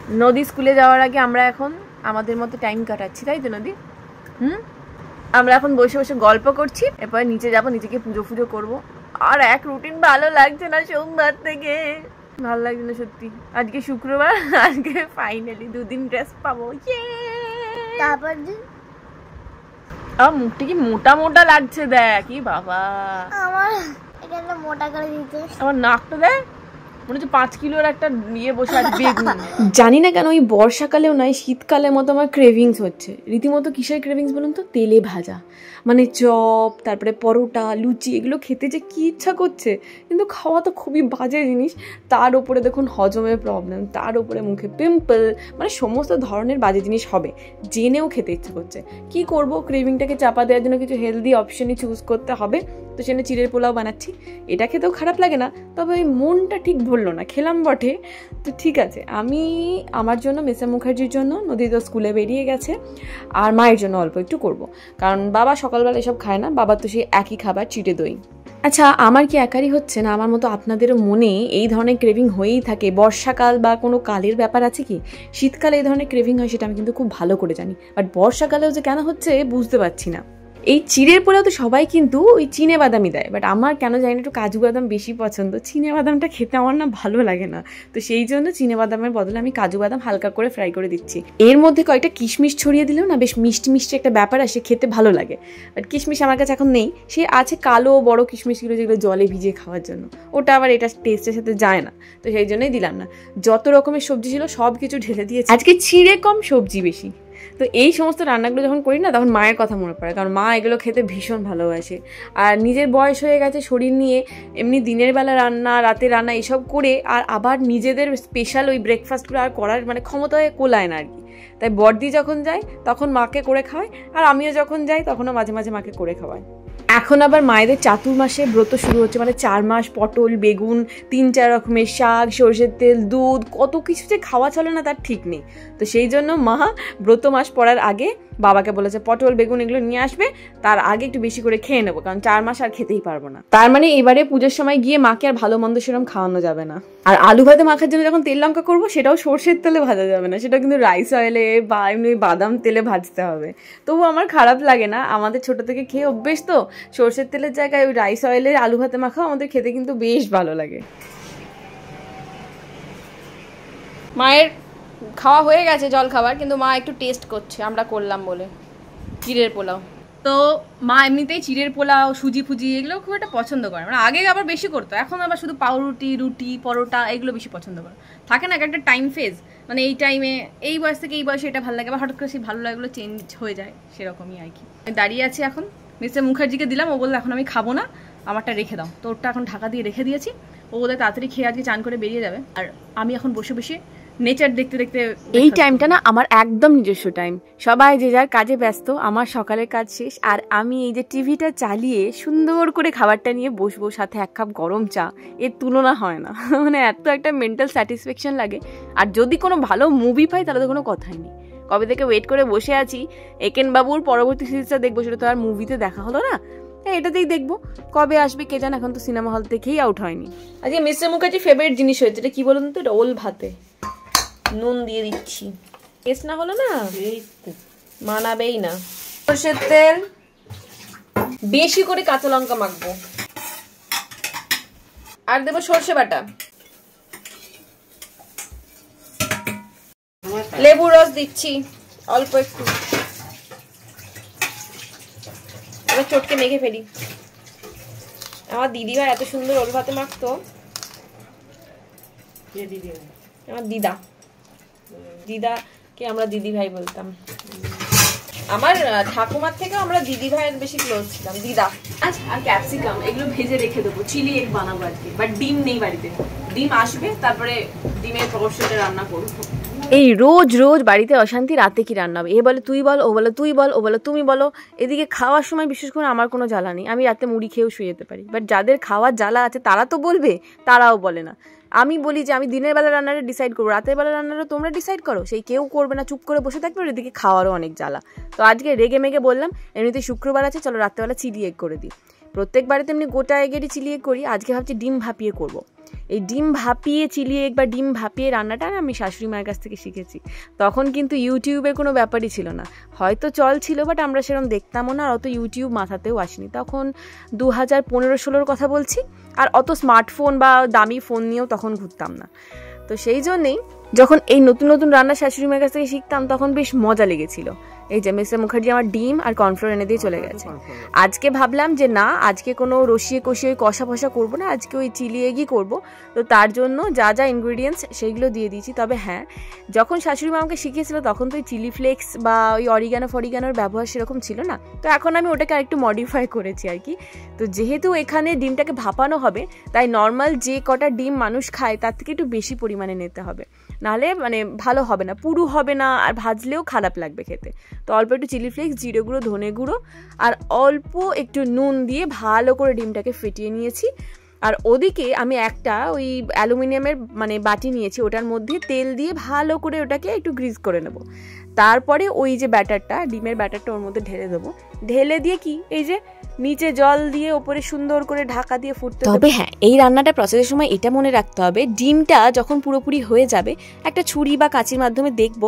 নদী স্কুলে যাওয়ার আগে আমরা এখন আমাদের মতো টাইম কাটাচ্ছি, তাই তো নদী? আমরা এখন বসে বসে গল্প করছি, এরপরে নিচে যাবো, নিচে গিয়ে পুজো ফুজো করবো। আর এক রুটিন ভালো লাগছে না সোমবার থেকে, ভালো লাগছে না সত্যি। আজকে শুক্রবার, আজকে ফাইনালি 2 দিন ড্রেস পাবো। তারপর মুখটা কি মোটা মোটা লাগছে, দেখ কি বাবা। আমার এখানে মোটা করে দিতে, আমার নাকটা দেখ মনে হচ্ছে 5 কিলোর একটা নিয়ে বসে আছে বেগুন। জানি না কেন ওই বর্ষাকালেও নয় শীতকালের মতো আমার ক্রেভিংস হচ্ছে রীতিমতো। কিসের ক্রেভিংস বলুন তো? তেলে ভাজা, মানে চপ, তারপরে পরোটা, লুচি, এগুলো খেতে যে কি ইচ্ছা করছে, কিন্তু খাওয়া তো খুবই বাজে জিনিস। তার উপরে দেখুন হজমের প্রবলেম, তার উপরে মুখে পিম্পল, মানে সমস্ত ধরনের বাজে জিনিস হবে, জেনেও খেতে ইচ্ছা করছে। কি করব, ক্রেভিংটাকে চাপা দেওয়ার জন্য কিছু হেলদি অপশনই চুজ করতে হবে। তো সেখানে চিড়ের পোলাও বানাচ্ছি, এটা খেতেও খারাপ লাগে না, তবে ওই মনটা ঠিক বললো না, খেলাম বটে। তো ঠিক আছে, আমি আমার জন্য, মিসেস মুখার্জির জন্য, নদী তো স্কুলে বেরিয়ে গেছে, আর মায়ের জন্য অল্প একটু করব, কারণ বাবা সকালবেলা এসব খায় না, বাবা তো সেই একই খাবার, চিড়ে দই। আচ্ছা, আমার কি একারই হচ্ছে না, আমার মতো আপনাদেরও মনে এই ধরনের ক্রেভিং হয়েই থাকে? বর্ষাকাল বা কোনো কালের ব্যাপার আছে কি? শীতকালে এই ধরনের ক্রেভিং হয় সেটা আমি কিন্তু খুব ভালো করে জানি, বাট বর্ষাকালেও যে কেন হচ্ছে বুঝতে পারছি না। এই চিড়ের পোলাও তো সবাই কিন্তু ওই চিনে বাদামই দেয়, বাট আমার কেন জানি না একটু কাজু বাদাম বেশি পছন্দ। চিনে বাদামটা খেতে আমার না ভালো লাগে না, তো সেই জন্য চিনে বাদামের বদলে আমি কাজু বাদাম হালকা করে ফ্রাই করে দিচ্ছি। এর মধ্যে কয়েকটা কিশমিশ ছড়িয়ে দিলেও না বেশ মিষ্টি মিষ্টি একটা ব্যাপার আসে, খেতে ভালো লাগে। বাট কিশমিশ আমার কাছে এখন নেই, সে আছে কালো বড় কিশমিশগুলো যেগুলো জলে ভিজিয়ে খাওয়ার জন্য, ওটা আবার এটা টেস্টের সাথে যায় না, তো সেই জন্যই দিলাম না। যত রকমের সবজি ছিল সব কিছু ঢেলে দিয়েছি, আজকে চিড়ে কম সবজি বেশি। তো এই সমস্ত রান্নাগুলো যখন করি না, তখন মায়ের কথা মনে পড়ে, কারণ মা এগুলো খেতে ভীষণ ভালোবাসে। আর নিজের বয়স হয়ে গেছে, শরীর নিয়ে এমনি দিনের বেলা রান্না, রাতে রান্না এসব করে, আর আবার নিজেদের স্পেশাল ওই ব্রেকফাস্টগুলো আর করার মানে ক্ষমতায় কোলায় না আর কি। তাই বড়দি যখন যায় তখন মাকে করে খাওয়ায়, আর আমিও যখন যাই তখনও মাঝে মাঝে মাকে করে খাওয়াই। এখন আবার মায়েদের চাতুর্মাসে ব্রত শুরু হচ্ছে, মানে 4 মাস পটল, বেগুন, 3-4 রকমের শাক, সরষের তেল, দুধ, কত কিছু যে খাওয়া চলে না তার ঠিক নেই। তো সেই জন্য মা ব্রত মাস পড়ার আগে বাবাকে বলেছে পটল বেগুন এগুলো নিয়ে আসবে, তার আগে একটু বেশি করে খেয়ে নেবো, কারণ 4 মাস আর খেতেই পারবো না। তার মানে এবারে পুজোর সময় গিয়ে মাকে আর ভালো মন্দ সেরকম খাওয়ানো যাবে না। আর আলু ভাতে মাখার জন্য যখন তেল লঙ্কা করবো, সেটাও সর্ষের তেলে ভাজা যাবে না, সেটা কিন্তু রাইস অয়েলে বা এমনি বাদাম তেলে ভাজতে হবে। তবু আমার খারাপ লাগে না, আমাদের ছোট থেকে খেয়ে অভ্যেস তো, সর্ষের তেলের জায়গায় ওই রাইস অয়েলে আলু ভাতে মাখাও আমাদের খেতে কিন্তু বেশ ভালো লাগে। মায়ের খাওয়া হয়ে গেছে জল খাবার, কিন্তু মা একটু টেস্ট করছে আমরা করলাম বলে চিড়ের পোলাও। তো মা এমনিতেই চিড়ের পোলাও, সুজি ফুজি এগুলো খুব একটা পছন্দ করে, মানে আগে আবার বেশি করতো, এখন আবার শুধু পাউরুটি, রুটি, পরোটা এগুলো বেশি পছন্দ করে। থাকে না একটা টাইম ফেজ, মানে এই টাইমে এই বয়স থেকে এই বয়সে এটা ভালো লাগে, আবার হঠাৎ করে সেই ভালো লাগলো চেঞ্জ হয়ে যায়, সেরকমই আর কি। আমি দাঁড়িয়ে আছি এখন, মিস্টার মুখার্জিকে দিলাম, ও বললো এখন আমি খাবো না, আমারটা রেখে দাও, তো ওরটা এখন ঢাকা দিয়ে রেখে দিয়েছি। ও বোধহয় তাড়াতাড়ি খেয়ে আজকে চান করে বেরিয়ে যাবে, আর আমি এখন বসে বসে নেচার দেখতে দেখতে। এই টাইমটা না আমার একদম নিজস্ব টাইম, সবাই যে যার কাজে ব্যস্ত, আমার সকালের কাজ শেষ, আর আমি এই যে টিভিটা চালিয়ে সুন্দর করে খাবারটা নিয়ে বসবো, সাথে 1 কাপ গরম চা, এর তুলনা হয় না। মানে এত একটা মেন্টাল স্যাটিসফ্যাকশন লাগে। আর যদি কোনো ভালো মুভি পাই তাহলে তো কোনো কথাই নেই, কবে থেকে ওয়েট করে বসে আছি একেন বাবুর পরবর্তী সিরিজটা দেখবো, সেটা তো আর মুভিতে দেখা হলো না, এটাতেই দেখবো, কবে আসবে কে জানে, এখন তো সিনেমা হল থেকেই আউট হয়নি। আজকে মিস্টার মুখার্জি ফেভারিট জিনিস হয়েছে, এটা কি বলুন তো, এটা ওল ভাতে নুন দিয়ে দিচ্ছি, টেস্ট না হলো না মানাবেই না। সরষের তেল, বেশি করে কাঁচা লঙ্কা মাখবো, আর দেবো সরষে বাটা, লেবুর রস দিচ্ছি অল্প একটু, এবার চটকে মেখে ফেলি। আমার দিদিভাই এত সুন্দর ওল ভাতে মাখতো, আমার দিদাকে আমরা দিদি ভাই বলতাম, আমার ঠাকুমার থেকে আমরা দিদি ভাইয়ের বেশি ক্লোজ ছিলাম, দিদা। আচ্ছা, আর ক্যাপসিকাম এগুলো ভেজে রেখে দেবো, চিলি এগ বানাবো আজকে, বাট ডিম নেই বাড়িতে, ডিম আসবে তারপরে ডিমের রসটা রান্না করবো। এই রোজ রোজ বাড়িতে অশান্তি, রাতে কি রান্না হবে, এ বলে তুই বল, ও বলে তুই বল, ও বলে তুমি বলো। এদিকে খাওয়ার সময় বিশেষ করে আমার কোনো জ্বালা নেই, আমি রাতে মুড়ি খেয়েও শুয়ে যেতে পারি, বাট যাদের খাওয়ার জ্বালা আছে তারা তো বলবে, তারাও বলে না। আমি বলি যে আমি দিনের বেলা রান্নাটা ডিসাইড করবো, রাতের বেলা রান্নাটা তোমরা ডিসাইড করো, সেই কেউ করবে না, চুপ করে বসে থাকবে, এদিকে খাওয়ারও অনেক জ্বালা। তো আজকে রেগে মেগে বললাম এমনিতে শুক্রবার আছে, চলো রাত্রেবেলা চিলি এগ করে দিই। প্রত্যেক বাড়িতে এমনি গোটা এগেরই চিলি এগ করি, আজকে ভাবছি ডিম ভাপিয়ে করবো। এই ডিম ভাপিয়ে চিলি এগ বা ডিম ভাপিয়ে রান্নাটা আমি শাশুড়ি মায়ের কাছ থেকে শিখেছি। তখন কিন্তু ইউটিউবের কোনো ব্যাপারই ছিল না, হয়তো চল ছিল বাট আমরা সেরকম দেখতামও না, আর অত ইউটিউব মাথাতেও আসেনি। তখন 2015-16 কথা বলছি, আর অত স্মার্টফোন বা দামি ফোন নিয়েও তখন ঘুরতাম না। তো সেই জন্যেই যখন এই নতুন নতুন রান্না শাশুড়ি মায়ের কাছ থেকে শিখতাম তখন বেশ মজা লেগেছিল। এই যে মিস্টার মুখার্জি আমার ডিম আর কর্নফ্লোর এনে দিয়ে চলে গেছে। আজকে ভাবলাম যে না, আজকে কোনো রসিয়ে কষিয়ে কষা ফসা করবো না, আজকে ওই চিলি এগই করবো। তো তার জন্য যা যা ইনগ্রিডিয়েন্টস সেইগুলো দিয়ে দিয়েছি। তবে হ্যাঁ, যখন শাশুড়ি মা আমাকে শিখিয়েছিল তখন তো ওই চিলি ফ্লেক্স বা ওই অরিগানোর ব্যবহার সেরকম ছিল না। তো এখন আমি ওটাকে আরেকটু মডিফাই করেছি আর কি। তো যেহেতু এখানে ডিমটাকে ভাপানো হবে, তাই নর্মাল যে কটা ডিম মানুষ খায় তার থেকে একটু বেশি পরিমাণে নিতে হবে, নাহলে মানে ভালো হবে না, পুরু হবে না, আর ভাজলেও খারাপ লাগবে খেতে। তো অল্প একটু চিলি ফ্লেক্স, জিরে গুঁড়ো, ধনে গুঁড়ো আর অল্প একটু নুন দিয়ে ভালো করে ডিমটাকে ফেটিয়ে নিয়েছি। আর ওদিকে আমি একটা ওই অ্যালুমিনিয়ামের মানে বাটি নিয়েছি, ওটার মধ্যে তেল দিয়ে ভালো করে ওটাকে একটু গ্রিজ করে নেব। তারপরে ওই যে ব্যাটারটা, ডিমের ব্যাটারটা ওর মধ্যে ঢেলে দেবো। ঢেলে দিয়ে কি এই যে নিচে জল দিয়ে ওপরে সুন্দর করে ঢাকা দিয়ে ফুটতে। তবে হ্যাঁ, এই রান্নাটা প্রসেসের সময় এটা মনে রাখতে হবে, ডিমটা যখন পুরোপুরি হয়ে যাবে একটা ছুরি বা কাঁচির মাধ্যমে দেখব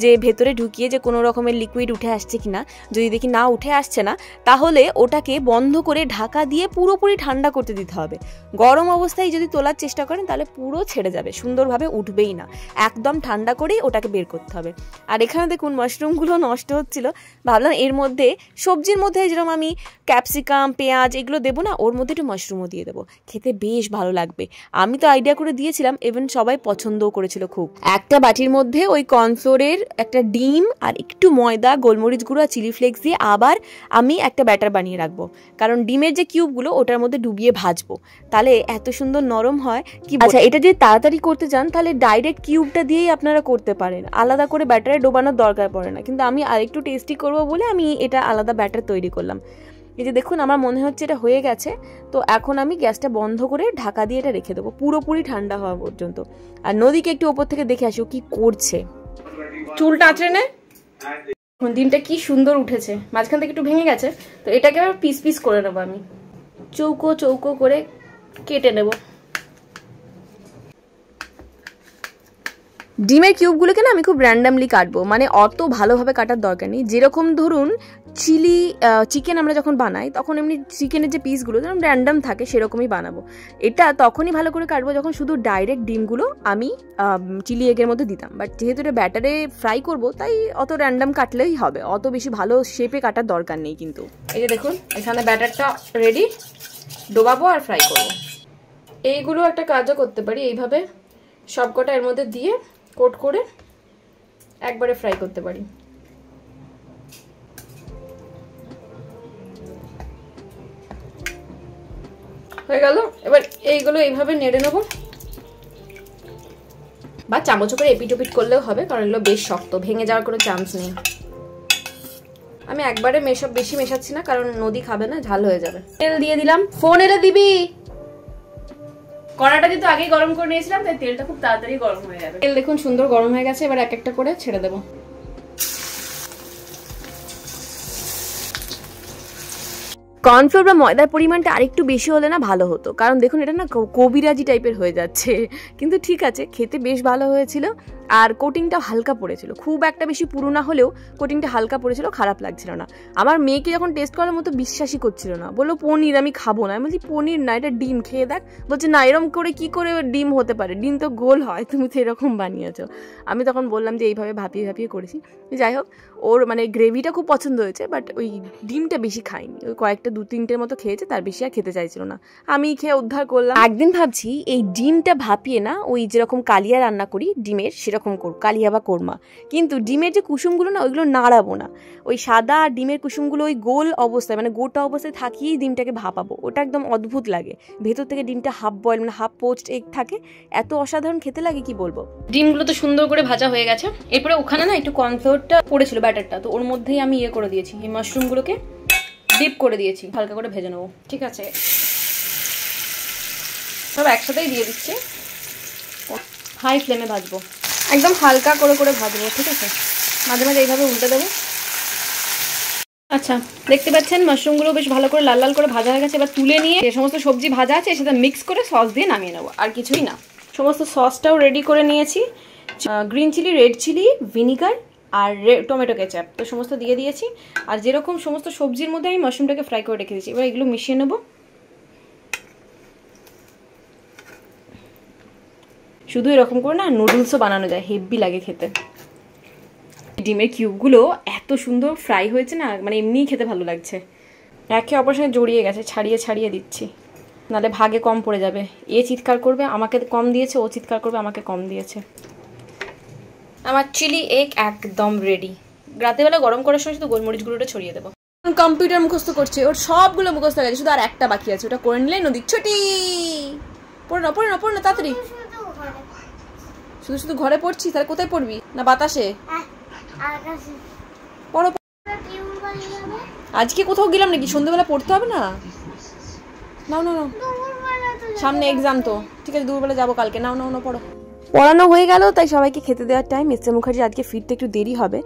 যে ভেতরে ঢুকিয়ে যে কোনো রকমের লিকুইড উঠে আসছে কিনা। যদি দেখি না উঠে আসছে না, তাহলে ওটাকে বন্ধ করে ঢাকা দিয়ে পুরোপুরি ঠান্ডা করতে দিতে হবে। গরম অবস্থায় যদি তোলার চেষ্টা করেন তাহলে পুরো ছেড়ে যাবে, সুন্দরভাবে উঠবেই না। একদম ঠান্ডা করেই ওটাকে বের করতে হবে। আর এখানে দেখুন মাশরুমগুলো নষ্ট হচ্ছিল, ভাবলাম এর মধ্যে সবজির মধ্যে যেরকম আমি ক্যাপসিকাম, পেঁয়াজ এগুলো দেবো না, ওর মধ্যে একটু মাশরুমও দিয়ে দেবো, খেতে বেশ ভালো লাগবে। আমি তো আইডিয়া করে দিয়েছিলাম, ইভেন সবাই পছন্দও করেছিল খুব। একটা বাটির মধ্যে ওই কর্নফ্লোরের একটা ডিম আর একটু ময়দা, গোলমরিচ গুঁড়ো আর চিলি ফ্লেক্স দিয়ে আবার আমি একটা ব্যাটার বানিয়ে রাখবো, কারণ ডিমের যে কিউবগুলো ওটার মধ্যে ডুবিয়ে ভাজবো, তাহলে এত সুন্দর নরম হয় কি। আচ্ছা, এটা যদি তাড়াতাড়ি করতে চান তাহলে ডাইরেক্ট কিউবটা দিয়েই আপনারা করতে পারেন, আলাদা করে ব্যাটারে ডোবানোর দরকার পড়ে না। কিন্তু আমি আরেকটু টেস্টি করবো বলে আমি এটা আলাদা ব্যাটার তৈরি করলাম। এই যে দেখুন, আমার মনে হচ্ছে এটা হয়ে গেছে। তো এখন আমি গ্যাসটা বন্ধ করে ঢাকা দিয়ে এটা রেখে দেবো পুরোপুরি ঠান্ডা হওয়া পর্যন্ত। আর নদীকে একটু ওপর থেকে দেখে আসি ও কি করছে। চুলটা আঁচড়ে নে। ডিমটা কি সুন্দর উঠেছে, মাঝখান থেকে একটু ভেঙে গেছে, তো এটাকে আবার পিস পিস করে নেবো, আমি চৌকো চৌকো করে কেটে নেব। ডিমের কিউবগুলোকে না আমি খুব র্যান্ডামলি কাটবো, মানে অত ভালোভাবে কাটার দরকার নেই। যেরকম ধরুন চিকেন আমরা যখন বানাই তখন এমনি চিকেনের যে পিসগুলো যেরকম র্যান্ডাম থাকে সেরকমই বানাবো। এটা তখনই ভালো করে কাটবো যখন শুধু ডাইরেক্ট ডিমগুলো আমি চিলি এগের মধ্যে দিতাম। বাট যেহেতু এটা ব্যাটারে ফ্রাই করবো, তাই অত র্যান্ডাম কাটলেই হবে, অত বেশি ভালো শেপে কাটার দরকার নেই। কিন্তু এই যে দেখুন, এখানে ব্যাটারটা রেডি, ডোবাবো আর ফ্রাই করবো। এইগুলো একটা কাজও করতে পারি, এইভাবে সবকটা এর মধ্যে দিয়ে কোট করে একবারে ফ্রাই করতে পারি। হয়ে গেল। এবার এইগুলো এইভাবে নেড়ে নেবো, বা চামচ করে এপিট ওপিট করলেও হবে, কারণ এগুলো বেশ শক্ত, ভেঙে যাওয়ার কোনো চান্স নেই। আমি একবারে বেশি মেশাচ্ছি না, কারণ নদী খাবে না, ঝাল হয়ে যাবে। তেল দিয়ে দিলাম। ফোন এলে দিবি। কড়াটা কিন্তু আগেই গরম করে নিয়েছিলাম, তাই তেলটা খুব তাড়াতাড়ি গরম হয়ে যাবে। তেল দেখুন সুন্দর গরম হয়ে গেছে, এবার এক একটা করে ছেড়ে দেবো। কর্নফ্লোর বা ময়দার পরিমাণটা আরেকটু বেশি হলে না ভালো হতো, কারণ দেখুন এটা না কবিরাজি টাইপের হয়ে যাচ্ছে, কিন্তু ঠিক আছে, খেতে বেশ ভালো হয়েছিল। আর কোটিংটা হালকা পড়েছিল, খুব একটা বেশি পুরো না হলেও কোটিংটা হালকা পড়েছিল, খারাপ লাগছিল না। আমার মেয়েকে যখন টেস্ট করার মতো বিশ্বাসই করছিল না, বললো পনির, আমি খাবো না। আমি বলছি পনির না, এটা ডিম, খেয়ে দেখ। বলছে না, এরকম করে কি করে ডিম হতে পারে, ডিম তো গোল হয়, তুমি তো এরকম বানিয়েছো। আমি তখন বললাম যে এইভাবে ভাপিয়ে ভাপিয়ে করেছি। যাই হোক, ওর মানে গ্রেভিটা খুব পছন্দ হয়েছে, বাট ওই ডিমটা বেশি খাইনি, ওই কয়েকটা 2-3টের মতো খেয়েছে, তার বেশি আর খেতে চাইছিল না। আমি খেয়ে উদ্ধার করলাম। একদিন ভাবছি এই ডিমটা ভাপিয়ে না ওই যেরকম কালিয়া রান্না করি ডিমের, সেরকম করব, কালিয়া বা কোরমা। কিন্তু ডিমের যে কুসুমগুলো না, ওইগুলো নাড়াবো না, ওই সাদা ডিমের কুসুমগুলো ওই গোল অবস্থায় মানে গোটা অবস্থায় থাকিয়েই ডিমটাকে ভাপাবো। ওটা একদম অদ্ভুত লাগে, ভেতর থেকে ডিমটা হাফ বয়েল মানে হাফ পোস্ট এগ থাকে, এত অসাধারণ খেতে লাগে কি বলবো। ডিমগুলো তো সুন্দর করে ভাজা হয়ে গেছে। এরপরে ওখানে না একটু কর্নফ্লোরটা পড়েছিল ব্যাটারটা, তো ওর মধ্যেই আমি করে দিয়েছি, এই মাশরুমগুলোকে ডিপ করে দিয়েছি, হালকা করে ভেজে নেবো। ঠিক আছে, সব একসাথেই দিয়ে দিচ্ছি, হাই ফ্লেমে ভাজবো, একদম হালকা করে করে ভাজবো। ঠিক আছে, মাঝে মাঝে এইভাবে উল্টে দেবো। আচ্ছা, দেখতে পাচ্ছেন মাশরুমগুলো বেশ ভালো করে লাল লাল করে ভাজা হয়ে গেছে। এবার তুলে নিয়ে যে সমস্ত সবজি ভাজা আছে এর সাথে মিক্স করে সস দিয়ে নামিয়ে নেবো, আর কিছুই না। সমস্ত সসটাও রেডি করে নিয়েছি, green chilli, red chilli, vinegar আর টমেটো কেচাপ তো সমস্ত দিয়ে দিয়েছি। আর যেরকম সমস্ত সবজির মধ্যে আমি মাশরুমটাকে ফ্রাই করে রেখে দিয়েছি, এবার এগুলো মিশিয়ে নেবো। শুধু এরকম করে না নুডলসও বানানো যায়, হেভি লাগে খেতে। ডিমের কিউবগুলো এত সুন্দর ফ্রাই হয়েছে না, মানে এমনিই খেতে ভালো লাগছে। একে অপরের সঙ্গে জড়িয়ে গেছে, ছাড়িয়ে ছাড়িয়ে দিচ্ছি, নাহলে ভাগে কম পড়ে যাবে। এ চিৎকার করবে আমাকে কম দিয়েছে, ও চিৎকার করবে আমাকে কম দিয়েছে। আমার চিলি এগ একদম রেডি। রাতেবেলা গরম করার সময় শুধু গোলমরিচ গুঁড়োটা ছড়িয়ে দেবো। কম্পিউটার মুখস্থ করছে, ওর সবগুলো মুখস্থ হয়ে গেছে, শুধু আর একটা বাকি আছে, ওটা করে নিলেই নদীর ছুটি। পড়ো না পড়ো না পড়ো না তাড়াতাড়ি। শুধু শুধু ঘরে পড়ছি, তাহলে কোথায় পড়বি? না বাতাসে? পড়ো। আজকে কোথাও গেলাম নাকি? সন্ধ্যেবেলা পড়তে হবে না? নাও নাও নাও, সামনে এক্সাম তো, ঠিক আছে দুপুরবেলা যাবো কালকে। নাও নাও নাও পড়ো। পড়ানো হয়ে গেল, তাই সবাইকে খেতে দেওয়ার টাইম। মিস্টার মুখার্জি আজকে ফিরতে একটু দেরি হবে,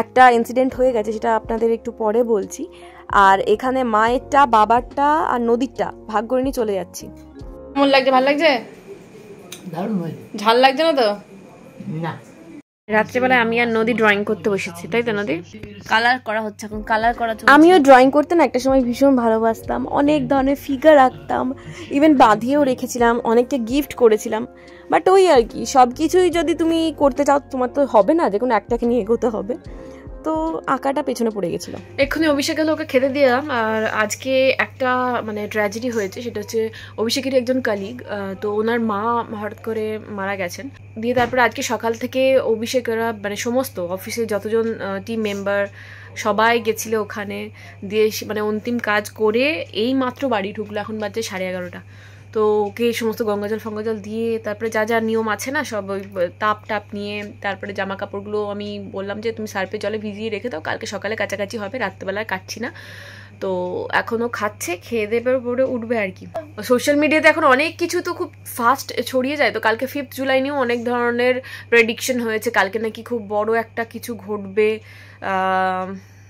একটা ইনসিডেন্ট হয়ে গেছে, সেটা আপনাদের একটু পরে বলছি। আর এখানে মায়েরটা, বাবারটা আর নদীরটা ভাগ করে নিয়ে চলে যাচ্ছি। কেমন লাগছে? ভালো লাগছে? ঝাল লাগছে না তো? না। রাত্রেবেলায় আমি আর নদী ড্রয়িং করতে বসেছি, তাই তো নদী? কালার করা হচ্ছে এখন, কালার করা হচ্ছে। আমিও ড্রয়িং করতে না একটা সময় ভীষণ ভালোবাসতাম, অনেক ধরনের ফিগার আঁকতাম, ইভেন বাঁধিয়েও রেখেছিলাম, অনেককে গিফট করেছিলাম। বাট ওই আর কি, সব কিছুই যদি তুমি করতে চাও তোমার তো হবে না, যে কোনো একটাকে নিয়ে এগোতে হবে। তো আঁকাটা পেছনে পড়ে গেছিলো। এক্ষুনি অভিষেক গেলে ওকে খেতে দিলাম। আর আজকে একটা মানে ট্র্যাজেডি হয়েছে, সেটা হচ্ছে অভিষেকেরই একজন কালিগ, তো ওনার মা হঠাৎ করে মারা গেছেন। দিয়ে তারপরে আজকে সকাল থেকে অভিষেকেরা মানে সমস্ত অফিসে যতজন টিম মেম্বার সবাই গেছিলো ওখানে। দিয়ে মানে অন্তিম কাজ করে এই মাত্র বাড়ি ঢুকলো, এখন বাজে 11:30। তো ওকে সমস্ত গঙ্গাজল ফঙ্গাজল দিয়ে তারপরে যা যা নিয়ম আছে না সব, ওই তাপ টাপ নিয়ে তারপরে জামা কাপড়গুলো আমি বললাম যে তুমি সার্ফে জলে ভিজিয়ে রেখে দাও, কালকে সকালে কাছাকাছি হবে, রাত্রেবেলায় কাটছি না। তো এখনও খাচ্ছে, খেয়ে দেবে পরে উঠবে আর কি। সোশ্যাল মিডিয়াতে এখন অনেক কিছু তো খুব ফাস্ট ছড়িয়ে যায়। তো কালকে 5th জুলাই নিয়েও অনেক ধরনের প্রেডিকশন হয়েছে, কালকে নাকি খুব বড় একটা কিছু ঘটবে।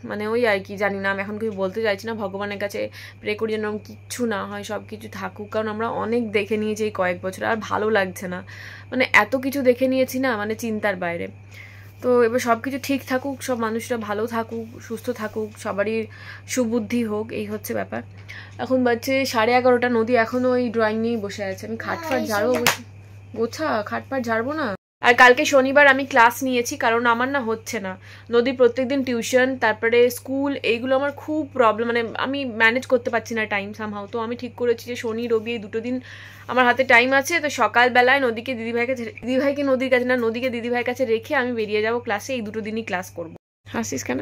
মানে ওই আর কি, জানি না, আমি এখন কিছু বলতে চাইছি না। ভগবানের কাছে প্রে করি যেন কিচ্ছু না হয়, সব কিছু থাকুক, কারণ আমরা অনেক দেখে নিয়েছি এই কয়েক বছর, আর ভালো লাগছে না, মানে এত কিছু দেখে নিয়েছি না, মানে চিন্তার বাইরে। তো এবার সব কিছু ঠিক থাকুক, সব মানুষরা ভালো থাকুক, সুস্থ থাকুক, সবারই সুবুদ্ধি হোক, এই হচ্ছে ব্যাপার। এখন বাজছে 11:30, নদী এখনও ওই ড্রয়িং নিয়েই বসে আছে। আমি খাটফাট ঝাড়বো, গোছা খাটফাট ঝাড়বো না। আর কালকে শনিবার আমি ক্লাস নিয়েছি, কারণ আমার না হচ্ছে না। নদী প্রত্যেকদিন টিউশন, তারপরে স্কুল, এইগুলো আমার খুব প্রবলেম, মানে আমি ম্যানেজ করতে পারছি না টাইম সামহাও। তো আমি ঠিক করেছি যে শনি রবি এই দুটো দিন আমার হাতে টাইম আছে, তো সকালবেলায় নদীকে দিদিভাইকে নদীর কাছে না, নদীকে দিদিভাইয়ের কাছে রেখে আমি বেরিয়ে যাব ক্লাসে। এই দুটো দিনই ক্লাস করবো। হাসিস কেন?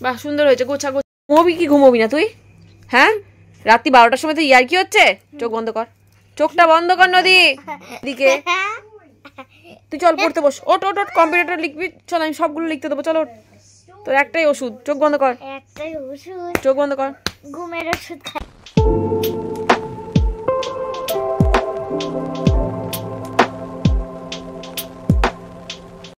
বাহ, সুন্দর হয়েছে, গোছা গোছা। ঘুমোবি কি ঘুমোবি না তুই? হ্যাঁ, রাত্রি 12টার সময় তো ইয়ার কি হচ্ছে? চোখ বন্ধ কর, চোখটা বন্ধ কর নদী দিকে। তুই চল পড়তে বস, ওট ওট ওট, কম্পিউটার লিখবি, চল আমি সবগুলো লিখতে দেবো, চলো। তোর একটাই ওষুধ, চোখ বন্ধ কর, একটাই ওষুধ, চোখ বন্ধ কর, ঘুমের ওষুধ খাই।